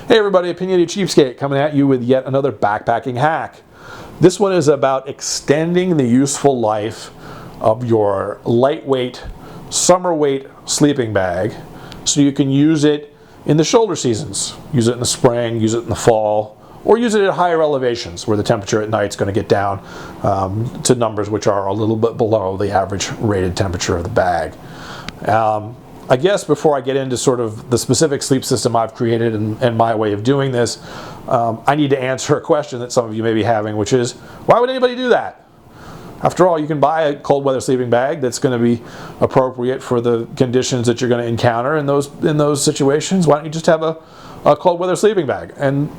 Hey everybody, Opinionated Cheapskate coming at you with yet another backpacking hack. This one is about extending the useful life of your lightweight, summer weight sleeping bag so you can use it in the shoulder seasons. Use it in the spring, use it in the fall, or use it at higher elevations where the temperature at night is going to get down to numbers which are a little bit below the average rated temperature of the bag. I guess before I get into sort of the specific sleep system I've created and my way of doing this, I need to answer a question that some of you may be having, which is, why would anybody do that? After all, you can buy a cold weather sleeping bag that's going to be appropriate for the conditions that you're going to encounter in those situations. Why don't you just have a cold weather sleeping bag? And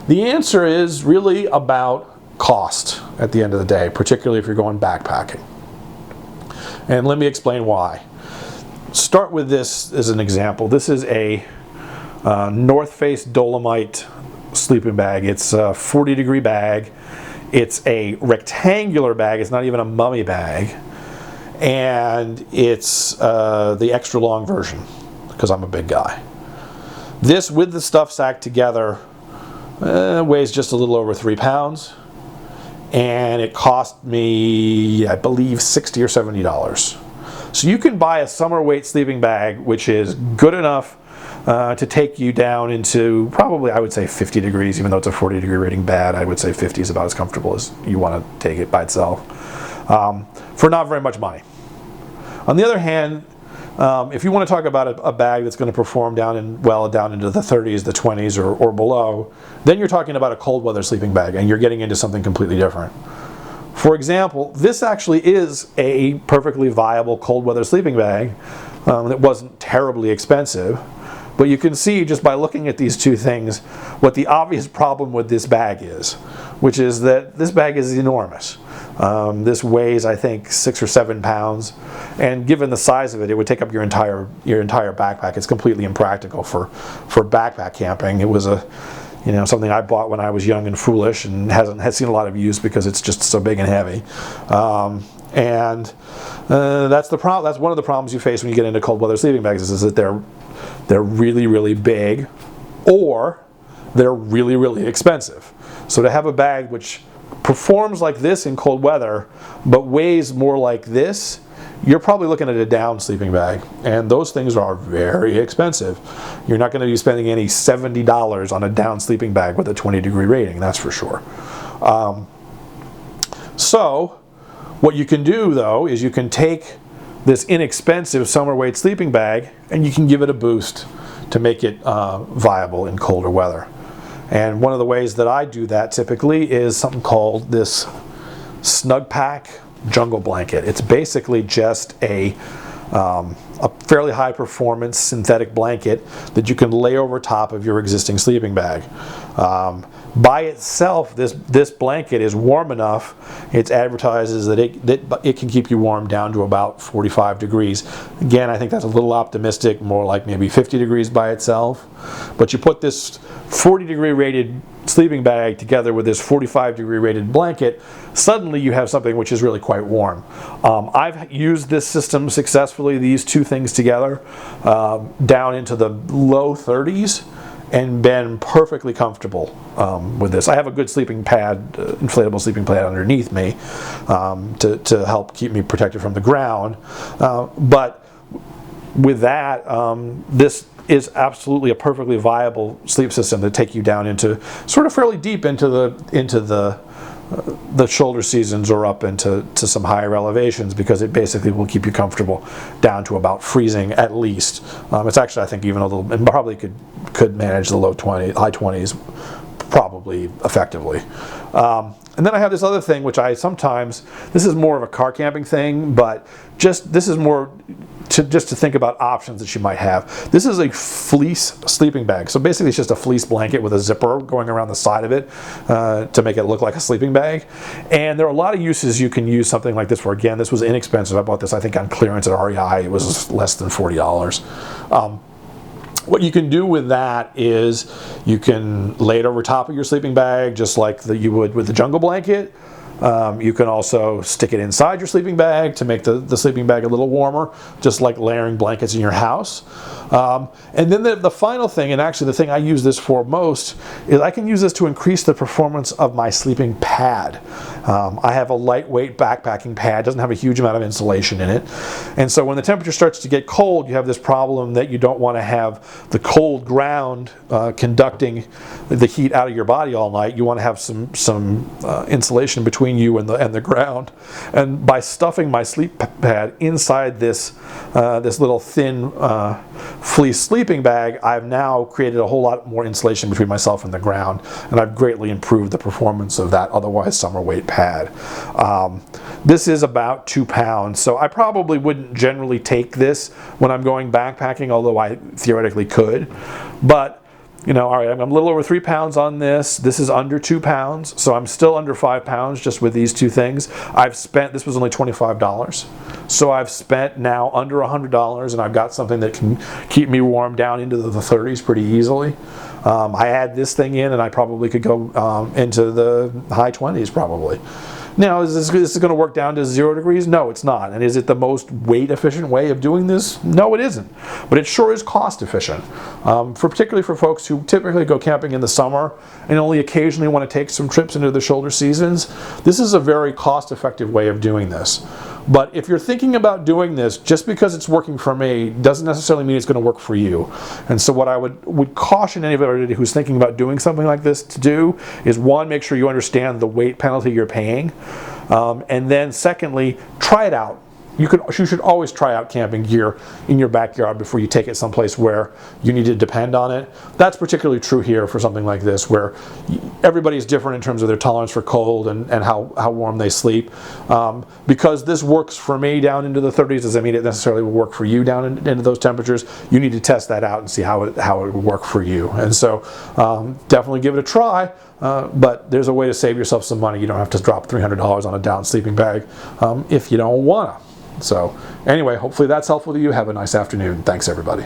the answer is really about cost at the end of the day, particularly if you're going backpacking. And let me explain why. Start with this as an example. This is a North Face Dolomite sleeping bag. It's a 40-degree bag. It's a rectangular bag. It's not even a mummy bag. And it's the extra long version because I'm a big guy. This with the stuff sack together weighs just a little over 3 pounds. And it cost me, I believe, $60 or $70. So you can buy a summer weight sleeping bag which is good enough to take you down into probably, I would say, 50 degrees. Even though it's a 40-degree rating bad, I would say 50 is about as comfortable as you want to take it by itself for not very much money. On the other hand, if you want to talk about a bag that's going to perform down into the 30s, the 20s, or below, then you're talking about a cold weather sleeping bag, and you're getting into something completely different. For example, this actually is a perfectly viable cold weather sleeping bag that wasn't terribly expensive. But you can see just by looking at these two things what the obvious problem with this bag is, which is that this bag is enormous. This weighs, I think, 6 or 7 pounds, and given the size of it, it would take up your entire backpack. It's completely impractical for backpack camping. It was something I bought when I was young and foolish and has seen a lot of use because it's just so big and heavy. That's the problem. That's one of the problems you face when you get into cold weather sleeping bags is that they're really, really big, or they're really, really expensive. So to have a bag which performs like this in cold weather but weighs more like this, you're probably looking at a down sleeping bag, and those things are very expensive. You're not going to be spending any $70 on a down sleeping bag with a 20-degree rating, that's for sure. So what you can do, though, is you can take this inexpensive summer weight sleeping bag and you can give it a boost to make it viable in colder weather. And one of the ways that I do that typically is something called this Snug Pack jungle blanket. It's basically just a fairly high performance synthetic blanket that you can lay over top of your existing sleeping bag. By itself, this blanket is warm enough. It advertises that it can keep you warm down to about 45 degrees. Again, I think that's a little optimistic, more like maybe 50 degrees by itself. But you put this 40-degree rated sleeping bag together with this 45-degree rated blanket, suddenly you have something which is really quite warm. I've used this system successfully, these two things together, down into the low 30s, and been perfectly comfortable with this. I have a good sleeping pad, inflatable sleeping pad underneath me to help keep me protected from the ground. But with that, this is absolutely a perfectly viable sleep system to take you down into sort of fairly deep into the shoulder seasons or up into some higher elevations, because it basically will keep you comfortable down to about freezing at least. It's actually, I think, even a little, and probably could manage the high 20s probably effectively. And then I have this other thing which this is more of a car camping thing, but this is more to think about options that you might have. This is a fleece sleeping bag. So basically it's just a fleece blanket with a zipper going around the side of it to make it look like a sleeping bag. And there are a lot of uses you can use something like this for. Again, this was inexpensive. I bought this, I think, on clearance at REI. It was less than $40. What you can do with that is you can lay it over top of your sleeping bag just like you would with the jungle blanket. You can also stick it inside your sleeping bag to make the sleeping bag a little warmer, just like layering blankets in your house. And then the final thing, and actually the thing I use this for most, is I can use this to increase the performance of my sleeping pad. I have a lightweight backpacking pad, doesn't have a huge amount of insulation in it. And so when the temperature starts to get cold, you have this problem that you don't want to have the cold ground conducting the heat out of your body all night. You want to have some insulation between you and the ground. And by stuffing my sleep pad inside this little thin fleece sleeping bag, I've now created a whole lot more insulation between myself and the ground, and I've greatly improved the performance of that otherwise summer weight pad. This is about 2 pounds, so I probably wouldn't generally take this when I'm going backpacking, although I theoretically could. But you know, all right, I'm a little over 3 pounds on this. This is under 2 pounds, so I'm still under 5 pounds just with these two things. I've spent, this was only $25, so I've spent now under $100, and I've got something that can keep me warm down into the 30s pretty easily. I add this thing in, and I probably could go into the high 20s probably. Now, is this going to work down to 0 degrees? No, it's not. And is it the most weight efficient way of doing this? No, it isn't. But it sure is cost efficient. Particularly for folks who typically go camping in the summer and only occasionally want to take some trips into the shoulder seasons, this is a very cost effective way of doing this. But if you're thinking about doing this, just because it's working for me doesn't necessarily mean it's going to work for you. And so what I would caution anybody who's thinking about doing something like this to do is, one, make sure you understand the weight penalty you're paying. And then secondly, try it out. You should always try out camping gear in your backyard before you take it someplace where you need to depend on it. That's particularly true here for something like this, where everybody's different in terms of their tolerance for cold and how warm they sleep. Because this works for me down into the 30s doesn't mean it necessarily will work for you down into those temperatures. You need to test that out and see how it would work for you. And so definitely give it a try. But there's a way to save yourself some money. You don't have to drop $300 on a down sleeping bag if you don't want to. So anyway, hopefully that's helpful to you. Have a nice afternoon. Thanks, everybody.